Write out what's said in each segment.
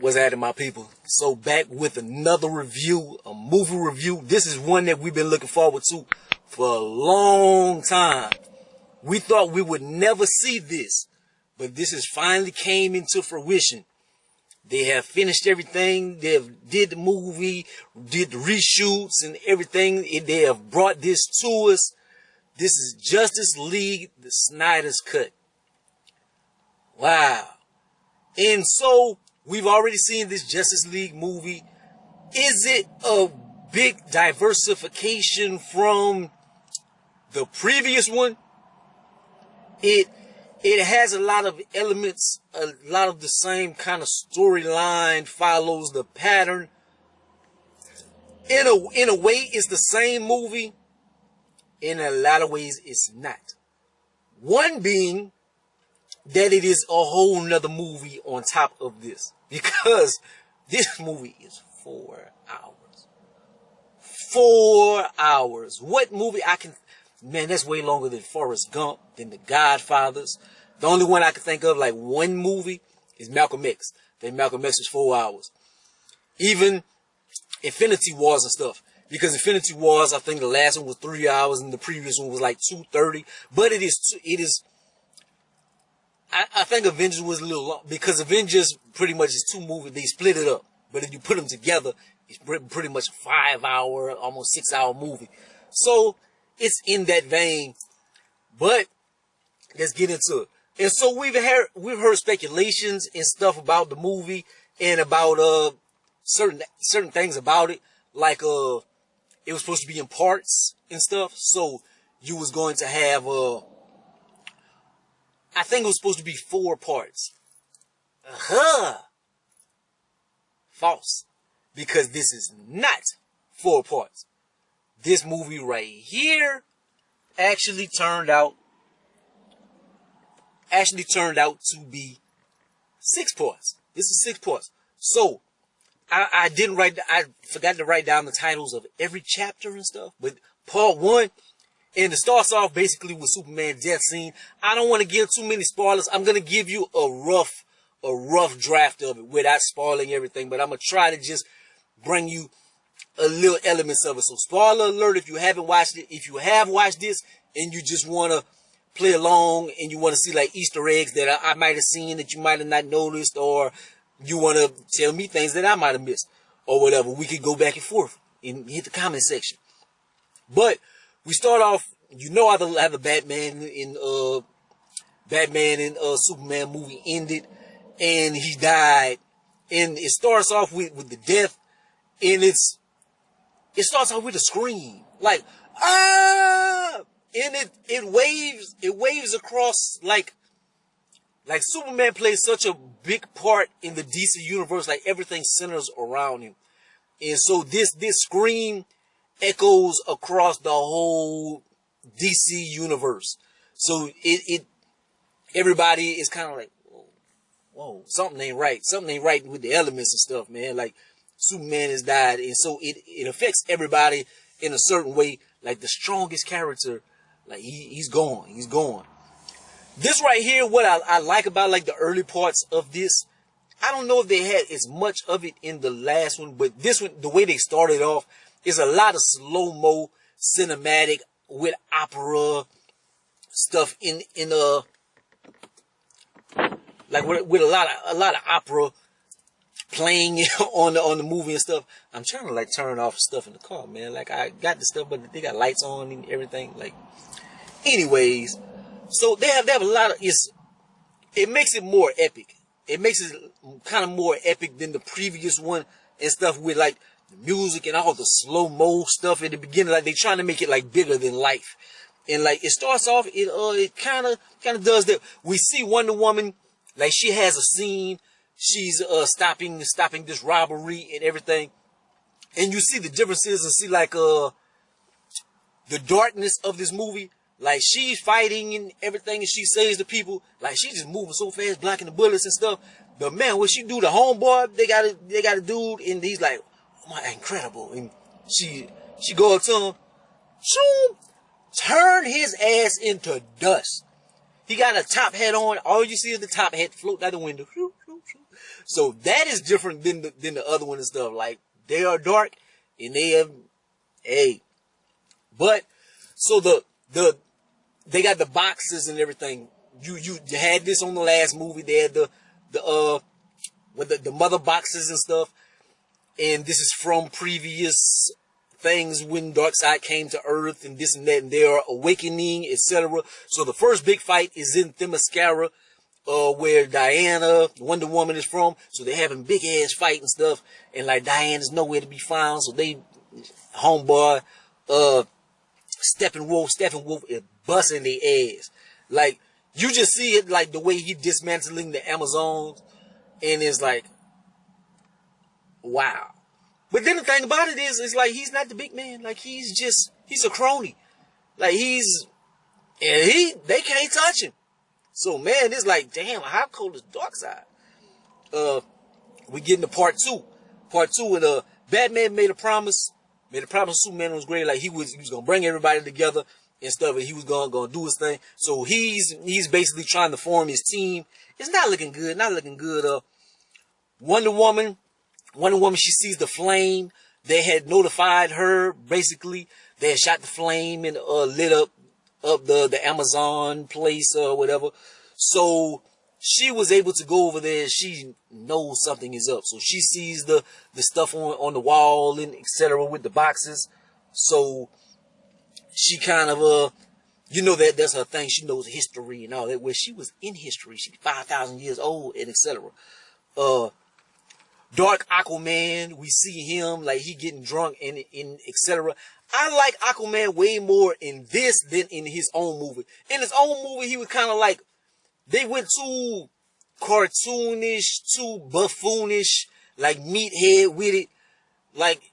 What's happening, my people? So back with another review, a movie review. This is one that we've been looking forward to for a long time. We thought we would never see this, but this has finally came into fruition. They have finished everything. They have did the movie, did the reshoots and everything. They have brought this to us. This is Justice League, the Snyder's Cut. Wow. And so, we've already seen this Justice League movie. Is it a big diversification from the previous one? It has a lot of elements, a lot of the same kind of storyline, follows the pattern. In a way, it's the same movie. In a lot of ways, it's not. One being that it is a whole nother movie on top of this. Because this movie is 4 hours. 4 hours. What movie man, that's way longer than Forrest Gump, than The Godfathers. The only one I can think of, like one movie, is Malcolm X. Then Malcolm X was 4 hours. Even Infinity Wars and stuff. Because Infinity Wars, I think the last one was 3 hours and the previous one was like 2:30. But I think Avengers was a little long, because Avengers pretty much is 2 movies. They split it up. But if you put them together, it's pretty much a 5 hour, almost 6 hour movie. So, it's in that vein. But, let's get into it. And so we've heard speculations and stuff about the movie and about certain things about it. Like it was supposed to be in parts and stuff. So you was going to have I think it was supposed to be 4 parts. False. Because this is not 4 parts. This movie right here actually turned out to be 6 parts. This is 6 parts. So I forgot to write down the titles of every chapter and stuff. But part 1, and it starts off basically with Superman's death scene. I don't want to give too many spoilers. I'm gonna give you a rough draft of it without spoiling everything. But I'm gonna try to just bring you a little elements of it. So spoiler alert if you haven't watched it. If you have watched this and you just want to play along and you want to see like Easter eggs that I might have seen that you might have not noticed, or you want to tell me things that I might have missed or whatever, we could go back and forth and hit the comment section. But we start off, how the Batman and Superman movie ended, and he died, and it starts off with the death, and it starts off with a scream, like, ah! And it waves across, like Superman plays such a big part in the DC universe, like everything centers around him. And so this scream echoes across the whole DC universe. So everybody is kind of like, whoa, something ain't right. Something ain't right with the elements and stuff, man. Like, Superman has died, and so it affects everybody in a certain way. Like, the strongest character, like, he's gone. He's gone. This right here, what I like about, like, the early parts of this, I don't know if they had as much of it in the last one, but this one, the way they started off, is a lot of slow-mo cinematic with opera stuff like with a lot of opera playing on the movie and stuff. I'm trying to like turn off stuff in the car, man. Like, I got the stuff, but they got lights on and everything. Like, anyways, so they have a lot of, it makes it more epic. It makes it kind of more epic than the previous one and stuff, with like the music and all the slow-mo stuff at the beginning. Like, they trying to make it like bigger than life. And like, it starts off, it kind of does that. We see Wonder Woman, like, she has a scene. She's stopping this robbery and everything. And you see the differences and see like the darkness of this movie. Like, she's fighting and everything, and she saves the people. Like, she's just moving so fast, blocking the bullets and stuff. But man, when she do the homeboy, they got a dude, and he's like, oh my, incredible. And she go up to him, shoom, turn his ass into dust. He got a top hat on. All you see is the top hat float out the window. So that is different than the other one and stuff. Like, they are dark and they have, hey, but so they got the boxes and everything. You had this on the last movie. They had the mother boxes and stuff. And this is from previous things when Darkseid came to Earth and this and that, and they are awakening, etc. So the first big fight is in Themyscira, where Diana, Wonder Woman, is from. So they're having big ass fight and stuff, and like Diana's nowhere to be found. So they, homeboy, Steppenwolf is busting their ass. Like, you just see it, like the way he dismantling the Amazons, and it's like, wow. But then the thing about it is, it's like, he's not the big man. Like, he's a crony. Like, they can't touch him. So, man, it's like, damn, how cold is Darkseid? We get into part two. Part two, and Batman made a promise to Superman was great. Like, he was gonna bring everybody together and stuff, and he was gonna do his thing. So he's basically trying to form his team. It's not looking good. Wonder Woman, she sees the flame. They had notified her, basically. They had shot the flame and lit up the Amazon place or whatever. So she was able to go over there. She knows something is up. So she sees the stuff on the wall and etc. with the boxes. So she kind of, that's her thing. She knows history and all that. Where she was in history. She's 5,000 years old and etc. Dark Aquaman, we see him, like, he getting drunk and etc. I like Aquaman way more in this than in his own movie. In his own movie, he was kind of like, they went too cartoonish, too buffoonish, like meathead with it. Like,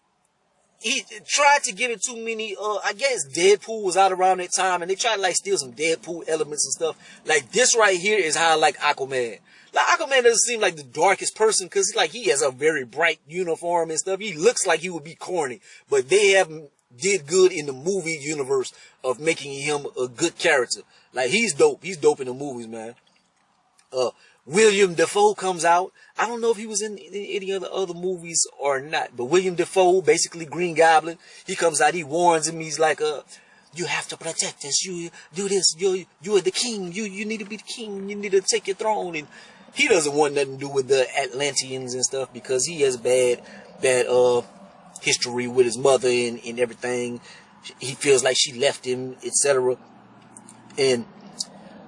he tried to give it too many, I guess Deadpool was out around that time, and they tried to, like, steal some Deadpool elements and stuff. Like, this right here is how I like Aquaman. Like, Aquaman doesn't seem like the darkest person, because, like, he has a very bright uniform and stuff. He looks like he would be corny, but they haven't did good in the movie universe of making him a good character. Like, he's dope. He's dope in the movies, man. William Dafoe comes out. I don't know if he was in any other movies or not, but William Dafoe, basically Green Goblin, he comes out, he warns him, he's like, you have to protect us, you do this, you're the king, you need to be the king, you need to take your throne, and he doesn't want nothing to do with the Atlanteans and stuff, because he has bad history with his mother and everything. He feels like she left him, etc. And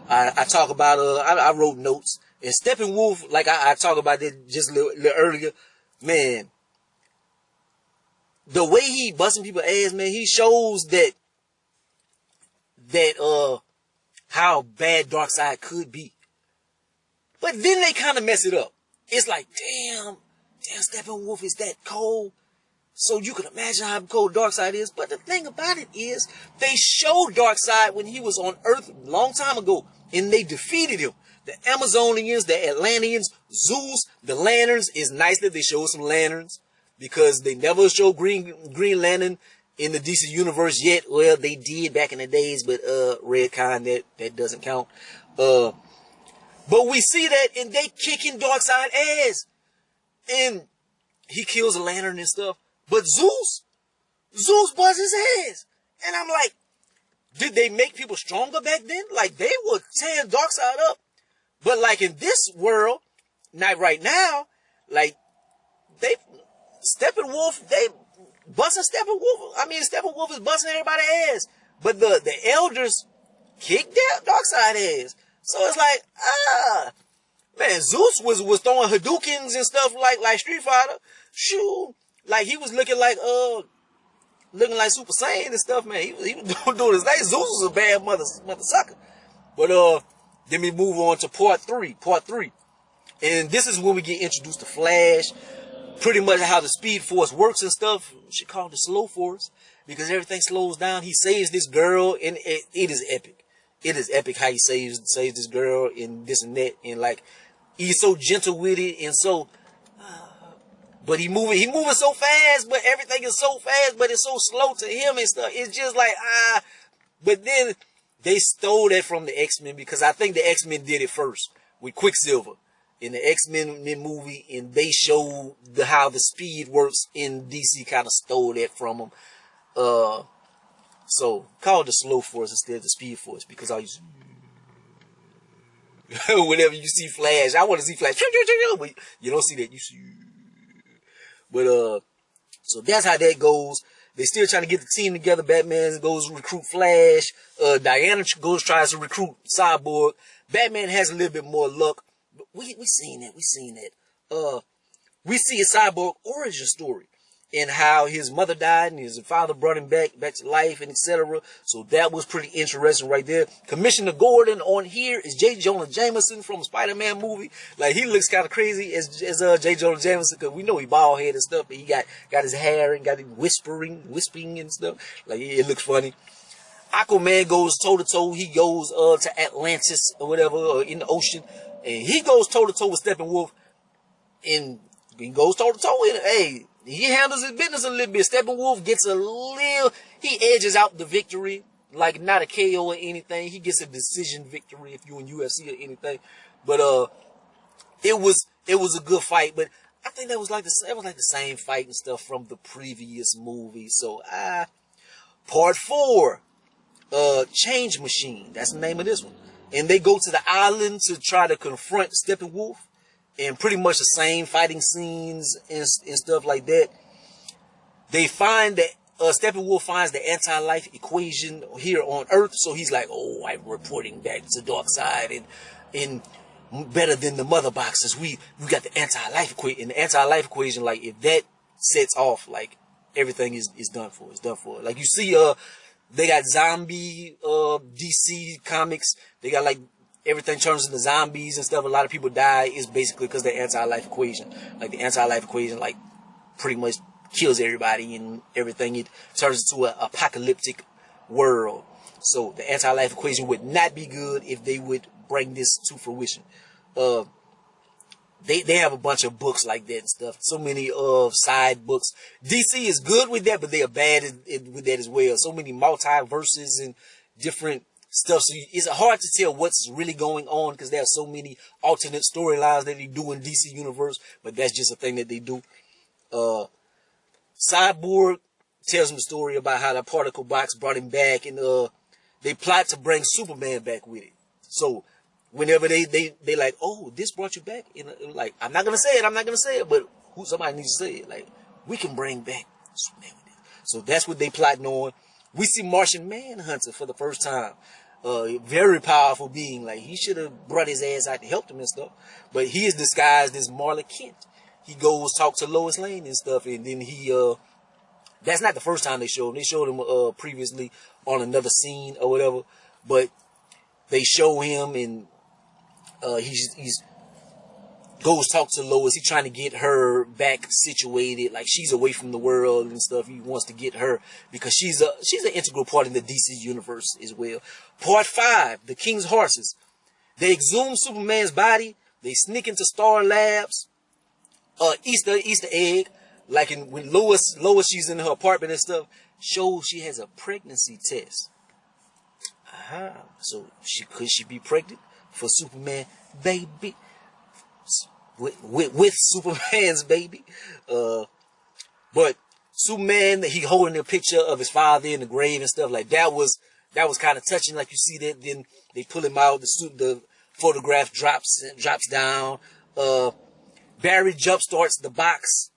I talk about, I wrote notes. And Steppenwolf, like I talked about it just a little earlier, man, the way he busting people's ass, man, he shows that how bad Darkseid could be. But then they kind of mess it up. It's like, damn, Steppenwolf is that cold. So you can imagine how cold Darkseid is. But the thing about it is, they showed Darkseid when he was on Earth a long time ago, and they defeated him. The Amazonians, the Atlanteans, Zeus, the Lanterns. It's nice that they showed some Lanterns, because they never showed Green Lantern in the DC universe yet. Well, they did back in the days, but Redcon, that doesn't count. But we see that, and they kicking Darkseid ass, and he kills a Lantern and stuff. But Zeus busts his ass, and I'm like, did they make people stronger back then? Like, they would tear Darkseid up. But like in this world, not right now, like Steppenwolf, they busting Steppenwolf. I mean, Steppenwolf is busting everybody's ass. But the elders kicked down Darkseid ass. So it's like, man, Zeus was throwing Hadoukens and stuff like Street Fighter. Shoot, like he was looking like Super Saiyan and stuff, man. He was doing his thing. Zeus was a bad mother sucker. But then we move on to part three. And this is when we get introduced to Flash. Pretty much how the Speed Force works and stuff. We should call it the Slow Force, because everything slows down. He saves this girl, and it is epic. It is epic how he saves this girl and this and that. And like, he's so gentle with it, and so, but he moving so fast, but everything is so fast, but it's so slow to him and stuff. It's just like, but then they stole that from the X-Men, because I think the X-Men did it first with Quicksilver. in the X-Men movie, and they showed how the speed works, and DC kind of stole that from them. So call it the slow force instead of the speed force, because I used whenever you see Flash, I want to see Flash, but you don't see that. You see, but so that's how that goes. They still trying to get the team together. Batman goes recruit Flash. Diana tries to recruit Cyborg. Batman has a little bit more luck. But we seen that. We see a Cyborg origin story, and how his mother died and his father brought him back to life, and etc. So that was pretty interesting right there. Commissioner Gordon on here is J. Jonah Jameson from Spider-Man movie. Like, he looks kind of crazy as J. Jonah Jameson, because we know he bald head and stuff, but he got his hair and got him whispering and stuff. Like, it looks funny. Aquaman goes toe to toe. He goes to Atlantis or whatever, in the ocean, and he goes toe to toe with Steppenwolf, and he goes toe to toe. And hey, he handles his business a little bit. Steppenwolf gets he edges out the victory, like not a KO or anything. He gets a decision victory if you're in UFC or anything. But it was a good fight. But I think that was like the same fight and stuff from the previous movie. So part 4, Change Machine. That's the name of this one. And they go to the island to try to confront Steppenwolf. And pretty much the same fighting scenes and stuff like that. They find that Steppenwolf finds the anti-life equation here on Earth, so he's like, "Oh, I'm reporting back to Darkseid, and better than the mother boxes. We got the anti-life equation. And the anti-life equation, like, if that sets off, like, everything is done for. It's done for. Like, you see, they got zombie DC comics. They got like, everything turns into zombies and stuff. A lot of people die. Is basically because the anti-life equation. Like, the anti-life equation, like, pretty much kills everybody and everything. It turns into an apocalyptic world. So the anti-life equation would not be good if they would bring this to fruition. They have a bunch of books like that and stuff. So many side books. DC is good with that, but they are bad with that as well. So many multiverses and different stuff. So it's hard to tell what's really going on, because there are so many alternate storylines that they do in DC Universe. But that's just a thing that they do. Cyborg tells him a story about how the particle box brought him back, and they plot to bring Superman back with it. So whenever they like, "Oh, this brought you back," and like, I'm not gonna say it, but somebody needs to say it. Like, we can bring back Superman with it. So that's what they plotting on. We see Martian Manhunter for the first time. Very powerful being. Like, he should have brought his ass out to help them and stuff. But he is disguised as Marla Kent. He goes talk to Lois Lane and stuff, and then he that's not the first time they showed him. They showed him previously on another scene or whatever. But they show him, and he's goes talk to Lois. He's trying to get her back situated. Like, she's away from the world and stuff. He wants to get her because she's an integral part in the DC universe as well. Part 5, the King's Horses. They exhume Superman's body. They sneak into Star Labs. Easter egg. Like, when Lois, she's in her apartment and stuff, shows she has a pregnancy test. So could she be pregnant for Superman, baby? With Superman's baby. But Superman, he holding a picture of his father in the grave and stuff. Like, that was kind of touching. Like, you see that, then they pull him out, the photograph drops down. Barry jumpstarts the box.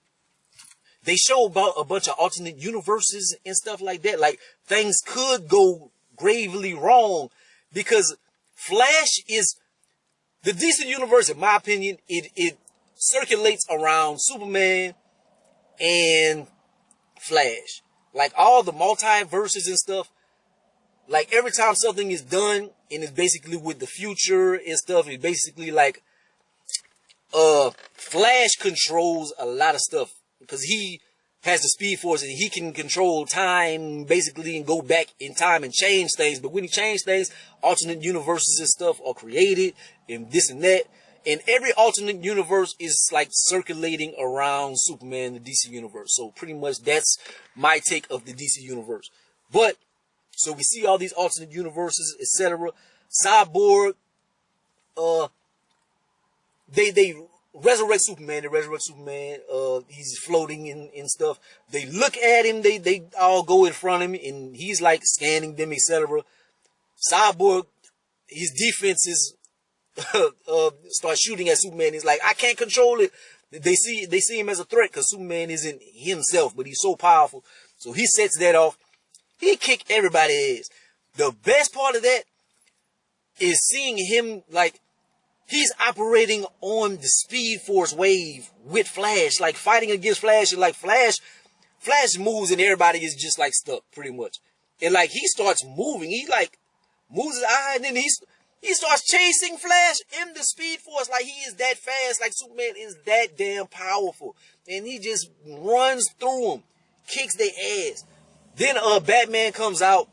They show about a bunch of alternate universes and stuff like that. Like, things could go gravely wrong, because Flash is the DC universe, in my opinion. It circulates around Superman and Flash. Like, all the multiverses and stuff. Like, every time something is done, and it's basically with the future and stuff, it's basically like Flash controls a lot of stuff, because he has the Speed Force, and he can control time, basically, and go back in time and change things. But when he changes things, alternate universes and stuff are created, and this and that. And every alternate universe is, like, circulating around Superman, the DC universe. So pretty much that's my take of the DC universe. But, so we see all these alternate universes, etc. Cyborg they resurrect Superman. They resurrect Superman. He's floating in stuff. They look at him. They all go in front of him, and he's like scanning them, etc. Cyborg, his defenses start shooting at Superman. He's like, I can't control it. They see him as a threat because Superman isn't himself, but he's so powerful. So he sets that off. He kicked everybody's ass. The best part of that is seeing him, like, he's operating on the Speed Force wave with Flash, like fighting against Flash, and like Flash moves and everybody is just like stuck pretty much. And like he starts moving, he like moves his eye, and then he starts chasing Flash in the Speed Force like he is that fast, like Superman is that damn powerful. And he just runs through them, kicks their ass. Then Batman comes out.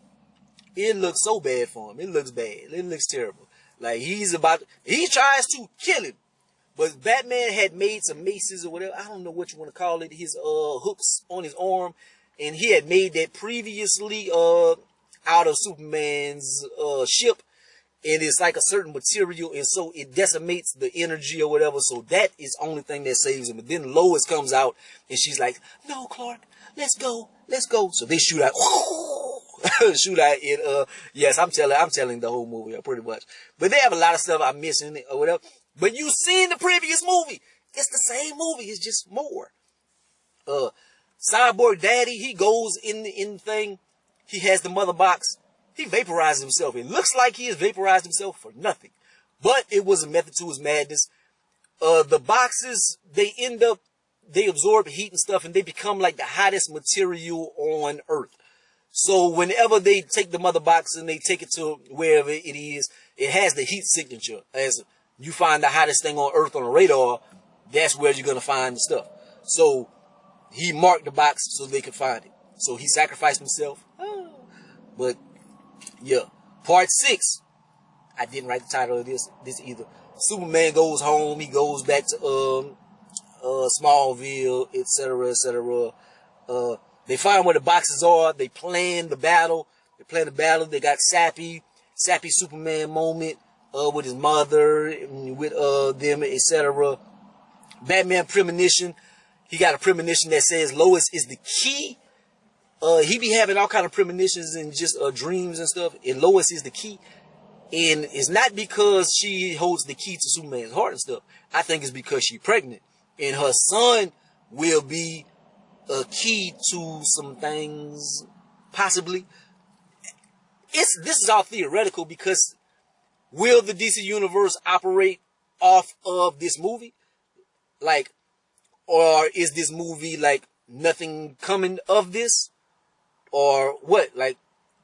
It looks so bad for him. It looks bad. It looks terrible. Like he tries to kill him. But Batman had made some maces or whatever. I don't know what you want to call it. His hooks on his arm. And he had made that previously out of Superman's ship. And it's like a certain material. And so it decimates the energy or whatever. So that is the only thing that saves him. But then Lois comes out and she's like, no, Clark, let's go. Let's go. So they shoot out. Shoot out it. Yes, I'm telling the whole movie pretty much. But they have a lot of stuff I'm missing or whatever. But you've seen the previous movie. It's the same movie. It's just more. Cyborg Daddy, he goes in the thing. He has the mother box. He vaporizes himself. It looks like he has vaporized himself for nothing. But it was a method to his madness. The boxes, they absorb heat and stuff, and they become like the hottest material on Earth. So whenever they take the mother box and they take it to wherever it is, it has the heat signature. As you find the hottest thing on Earth on a radar, that's where you're going to find the stuff. So he marked the box so they could find it. So he sacrificed himself. But yeah, part 6. I didn't write the title of this either. Superman goes home. He goes back to Smallville, etc., etc. They find where the boxes are. They plan the battle. They got sappy Superman moment with his mother, with them, etc. Batman premonition. He got a premonition that says Lois is the key. He be having all kind of premonitions and just dreams and stuff. And Lois is the key. And it's not because she holds the key to Superman's heart and stuff. I think it's because she's pregnant. And her son will be a key to some things, possibly. This is all theoretical because will the DC Universe operate off of this movie? Like, or is this movie like nothing coming of this? Or what? Like,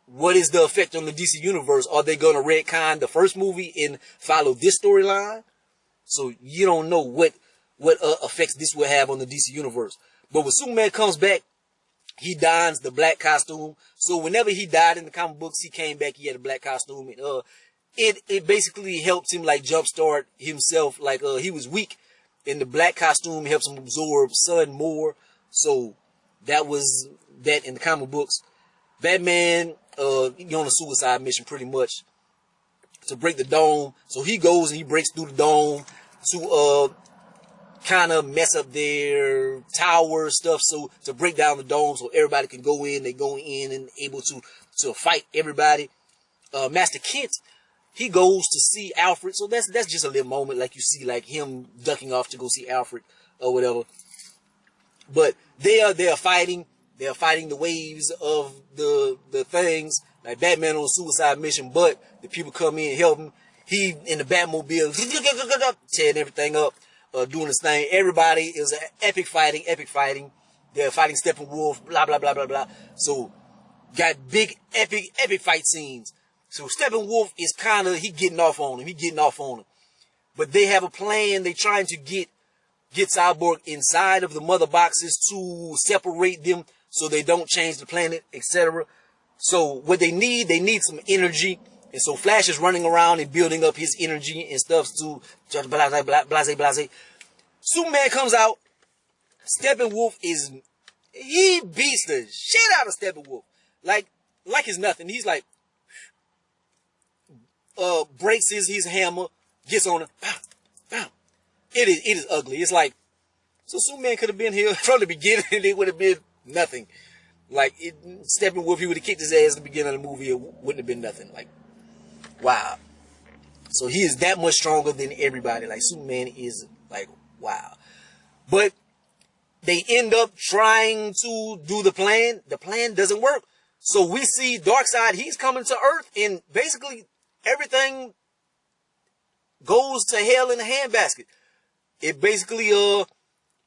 what is the effect on the DC Universe? Are they going to retcon the first movie and follow this storyline? So you don't know what effects this will have on the DC Universe. But when Superman comes back, he dons the black costume. So whenever he died in the comic books, he came back, he had a black costume. And it basically helped him like jumpstart himself. Like he was weak, and the black costume helps him absorb sun more. So that was that in the comic books. Batman, he on a suicide mission pretty much to break the dome. So he goes and he breaks through the dome to kind of mess up their tower stuff, so to break down the dome so everybody can go in. They go in and able to fight everybody. Master Kent, he goes to see Alfred, so that's just a little moment, like you see like him ducking off to go see Alfred or whatever. But they are fighting the waves of the things, like Batman on a suicide mission, but the people come in and help him. He in the Batmobile tearing everything up. Doing this thing. Everybody is epic fighting. They're fighting Steppenwolf, blah, blah, blah, blah, blah. So, got big, epic fight scenes. So, Steppenwolf is he getting off on him. But they have a plan. They trying to get Cyborg inside of the mother boxes to separate them so they don't change the planet, etc. So, what they need some energy. And so Flash is running around and building up his energy and stuff to blase. Superman comes out. Steppenwolf he beats the shit out of Steppenwolf. Like it's nothing. He's like, breaks his hammer, gets on him, it is ugly. It's like, so Superman could have been here from the beginning and it would have been nothing. Like, Steppenwolf, he would have kicked his ass at the beginning of the movie, it wouldn't have been nothing. Like, wow. So he is that much stronger than everybody. Like, Superman is, like, wow. But they end up trying to do the plan. The plan doesn't work. So we see Darkseid, he's coming to Earth, and basically everything goes to hell in a handbasket. It basically,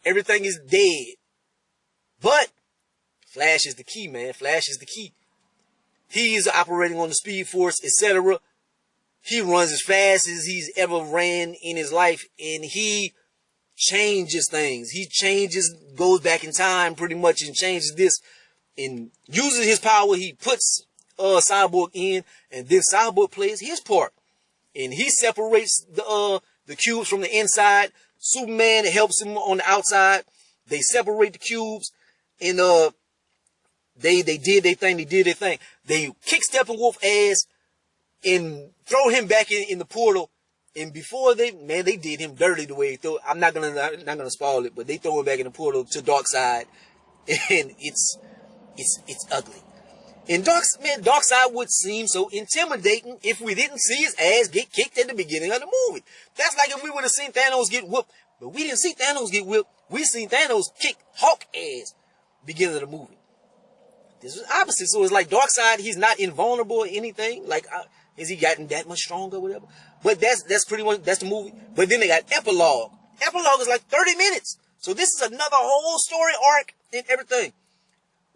everything is dead. But Flash is the key, man. Flash is the key. He is operating on the Speed Force, etc. He runs as fast as he's ever ran in his life, and he changes things. He changes, goes back in time pretty much and changes this, and uses his power. He puts Cyborg in, and then Cyborg plays his part, and he separates the cubes from the inside. Superman helps him on the outside. They separate the cubes, and they did their thing. They did their thing. They kick Steppenwolf ass and throw him back in the portal. And before they did him dirty the way they threw. I'm not gonna spoil it, but they throw him back in the portal to Darkseid, and it's ugly. And Darkseid would seem so intimidating if we didn't see his ass get kicked at the beginning of the movie. That's like if we would have seen Thanos get whooped, but we didn't see Thanos get whooped. We seen Thanos kick Hulk ass beginning of the movie. This was opposite. So it's like Darkseid, he's not invulnerable or anything. Like, has he gotten that much stronger or whatever? But that's pretty much, that's the movie. But then they got Epilogue. Epilogue is like 30 minutes. So this is another whole story arc and everything.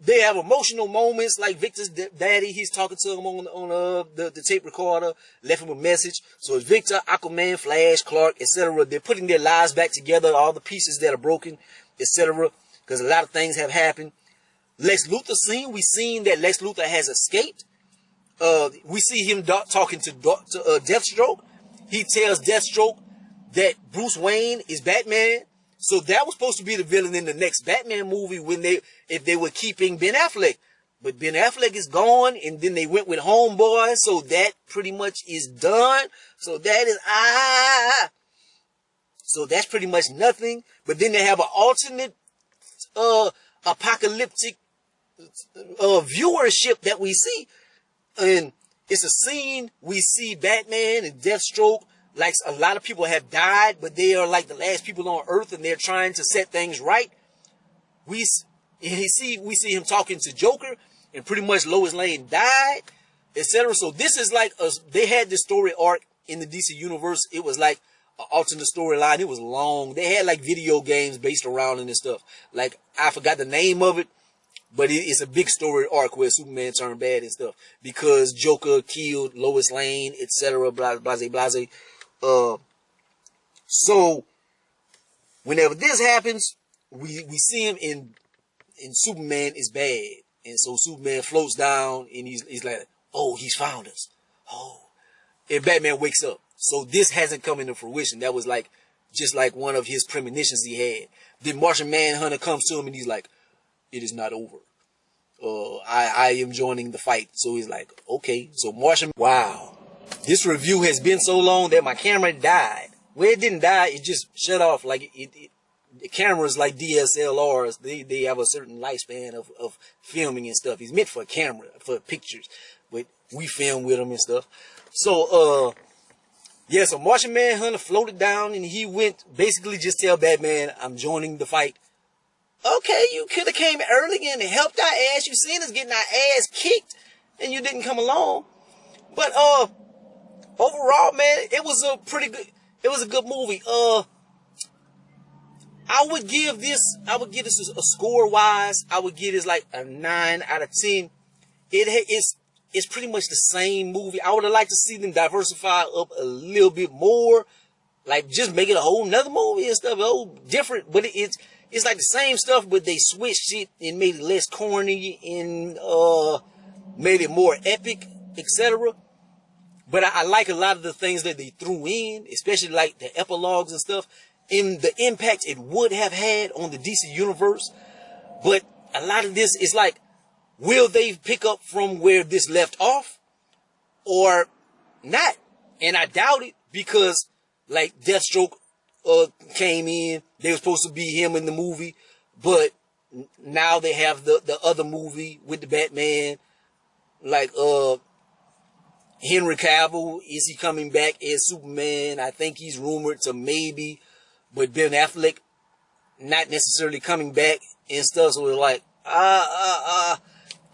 They have emotional moments, like Victor's daddy, he's talking to him on the tape recorder, left him a message. So it's Victor, Aquaman, Flash, Clark, etc. They're putting their lives back together, all the pieces that are broken, etc. Because a lot of things have happened. Lex Luthor scene, we seen that Lex Luthor has escaped. We see him talking to Deathstroke. He tells Deathstroke that Bruce Wayne is Batman. So that was supposed to be the villain in the next Batman movie if they were keeping Ben Affleck. But Ben Affleck is gone, and then they went with Homeboy, so that pretty much is done. So that is, so that's pretty much nothing. But then they have an alternate, apocalyptic, viewership that we see. And it's a scene, we see Batman and Deathstroke. Like, a lot of people have died, but they are like the last people on Earth, and they're trying to set things right. We see him talking to Joker, and pretty much Lois Lane died, etc. So this is like they had this story arc in the DC universe. It was like an alternate storyline. It was long. They had like video games based around it and stuff. Like, I forgot the name of it, but it's a big story arc where Superman turned bad and stuff because Joker killed Lois Lane, etc. Blase, blase. So whenever this happens, we see him in Superman is bad. And so Superman floats down and he's like, oh, he's found us. Oh, and Batman wakes up. So this hasn't come into fruition. That was like, just like one of his premonitions he had. Then Martian Manhunter comes to him and he's like, it is not over. I am joining the fight. So he's like, okay. So Martian, wow. This review has been so long that my camera died. Well, it didn't die. It just shut off. Like, the cameras like DSLRs, they have a certain lifespan of filming and stuff. It's meant for a camera, for pictures. But we film with them and stuff. So, yeah, so Martian Manhunter floated down and he went, basically just tell Batman, I'm joining the fight. Okay, you could have came early and helped our ass. You seen us getting our ass kicked and you didn't come along. But, overall, man, it was a pretty good, it was a good movie. I would give this a score-wise, I would give this like a 9 out of 10. It's pretty much the same movie. I would have liked to see them diversify up a little bit more. Like, just make it a whole nother movie and stuff, different. But it's like the same stuff, but they switched it and made it less corny and made it more epic, etc. But I like a lot of the things that they threw in, especially like the epilogues and stuff, and the impact it would have had on the DC universe. But a lot of this is like, will they pick up from where this left off or not? And I doubt it because, like, Deathstroke came in. They were supposed to be him in the movie, but now they have the other movie with the Batman. Like, Henry Cavill, is he coming back as Superman? I think he's rumored to maybe, but Ben Affleck not necessarily coming back and stuff. So we're like,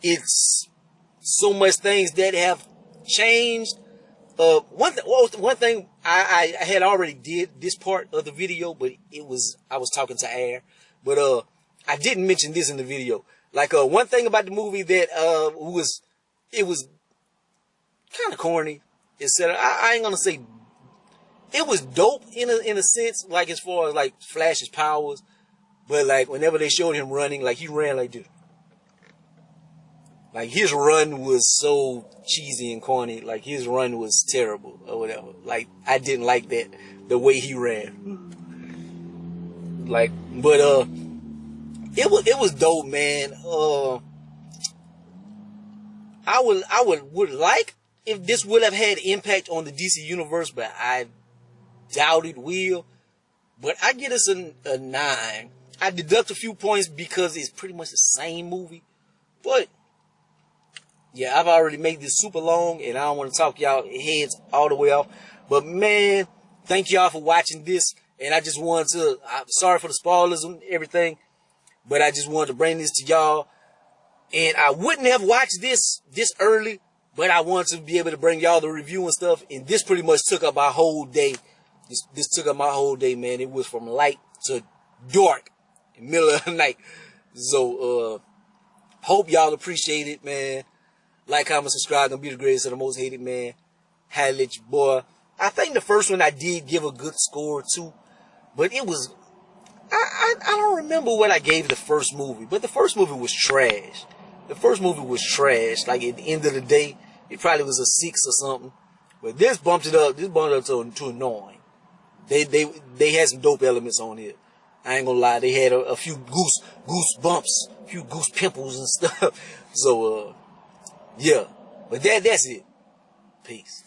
it's so much things that have changed. One thing I had already did this part of the video, but I was talking to Air, but I didn't mention this in the video. Like, one thing about the movie that it was kind of corny, etc. I ain't gonna say it was dope in a sense, like as far as like Flash's powers, but like whenever they showed him running, like he ran like this. Like his run was so cheesy and corny. Like his run was terrible or whatever. Like I didn't like that, the way he ran. Like, but it was dope, man. I would like if this would have had impact on the DC universe, but I doubt it will. But I get us a 9. I deduct a few points because it's pretty much the same movie, but yeah, I've already made this super long, and I don't want to talk y'all heads all the way off. But man, thank y'all for watching this. And I just wanted to, I'm sorry for the spoilers and everything, but I just wanted to bring this to y'all. And I wouldn't have watched this early, but I wanted to be able to bring y'all the review and stuff. And this pretty much took up my whole day. This took up my whole day, man. It was from light to dark in the middle of the night. So, hope y'all appreciate it, man. Like, comment, subscribe. Gonna be the greatest of the most hated, man. Holla at your boy. I think the first one I did give a good score to, but it was, I don't remember what I gave the first movie, but the first movie was trash. The first movie was trash. Like, at the end of the day, it probably was a 6 or something. But this bumped it up. This bumped it up to 9. They had some dope elements on it. I ain't gonna lie. They had a few goose bumps, a few goose pimples and stuff. So, yeah. But that's it. Peace.